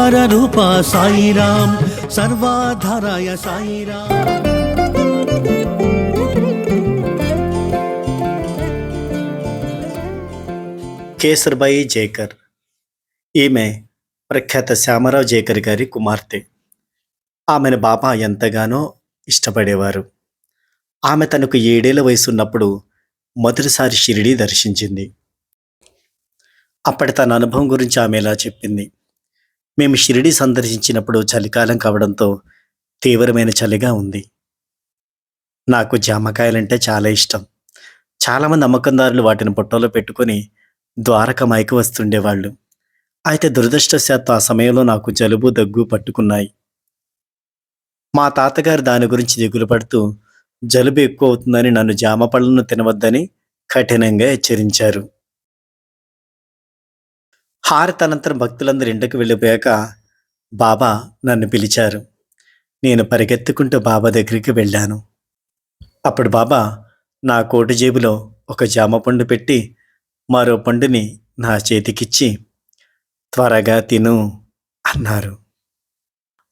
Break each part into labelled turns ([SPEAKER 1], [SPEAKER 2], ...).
[SPEAKER 1] సాకార రూప సాయిరాం, సర్వాధారాయ సాయిరాం.
[SPEAKER 2] కేసర్బాయి జేకర్. ఈమె ప్రఖ్యాత శ్యామరావు జేకర్ గారి కుమార్తె. ఆమెను బాబా ఎంతగానో ఇష్టపడేవారు. ఆమె తనకు 7 ఏళ్ల వయసున్నప్పుడు మొదటిసారి షిరిడీ దర్శించింది. అప్పటి తన అనుభవం గురించి ఆమె ఇలా చెప్పింది. మేము షిరిడీ సందర్శించినప్పుడు చలికాలం కావడంతో తీవ్రమైన చలిగా ఉంది. నాకు జామకాయలంటే చాలా ఇష్టం. చాలామంది అమ్మకందారులు వాటిని పొట్టలో పెట్టుకొని ద్వారకమాయికి వస్తుండేవాళ్ళు. అయితే దురదృష్టవశాత్తు ఆ సమయంలో నాకు జలుబు దగ్గు పట్టుకున్నాయి. మా తాతగారు దాని గురించి దిగులు పడుతూ జలుబు ఎక్కువ అవుతుందని నన్ను జామ పళ్ళను తినవద్దని కఠినంగా హెచ్చరించారు. హారతి అనంతరం భక్తులందరూ ఇంటికి వెళ్ళిపోయాక బాబా నన్ను పిలిచారు. నేను పరిగెత్తుకుంటూ బాబా దగ్గరికి వెళ్ళాను. అప్పుడు బాబా నా కోటు జేబులో ఒక జామ పండు పెట్టి మరో పండుని నా చేతికిచ్చి త్వరగా తిను అన్నారు.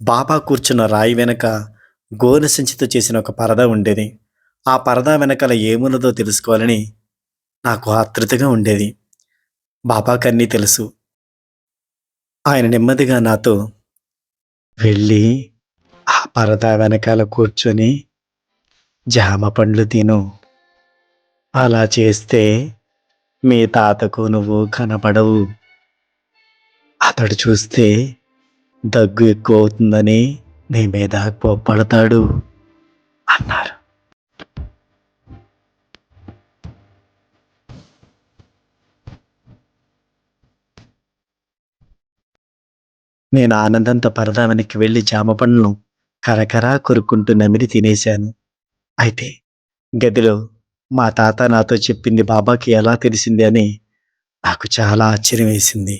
[SPEAKER 2] బాబా కూర్చున్న రాయి వెనక గోనె సంచితో చేసిన ఒక పరదా ఉండేది. ఆ పరదా వెనకాల ఏమున్నదో తెలుసుకోవాలని నాకు ఆతృతగా ఉండేది. బాబాకి అన్నీ తెలుసు. ఆయన నెమ్మదిగా నాతో, వెళ్ళి ఆ పరదా వెనకాల కూర్చొని జామ పండ్లు తిను. అలా చేస్తే మీ తాతకు నువ్వు కనపడవు. అతడు చూస్తే దగ్గు ఎక్కువ అవుతుందని నీ మీద కోప్పడతాడు అన్నారు. నేను ఆనందంతో పరదా వెనక్కి వెళ్ళి జామ పండ్లను కరకరా కొరుక్కుంటూ నమిలి తినేశాను. అయితే గదిలో మా తాత నాతో చెప్పింది బాబాకి ఎలా తెలిసింది అని నాకు చాలా ఆశ్చర్యం వేసింది.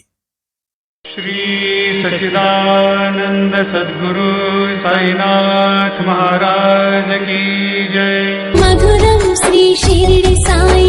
[SPEAKER 3] श्री सच्चिदानंद सद्गुरु साईनाथ महाराज की जय.
[SPEAKER 4] मधुरम श्री शिरडी साई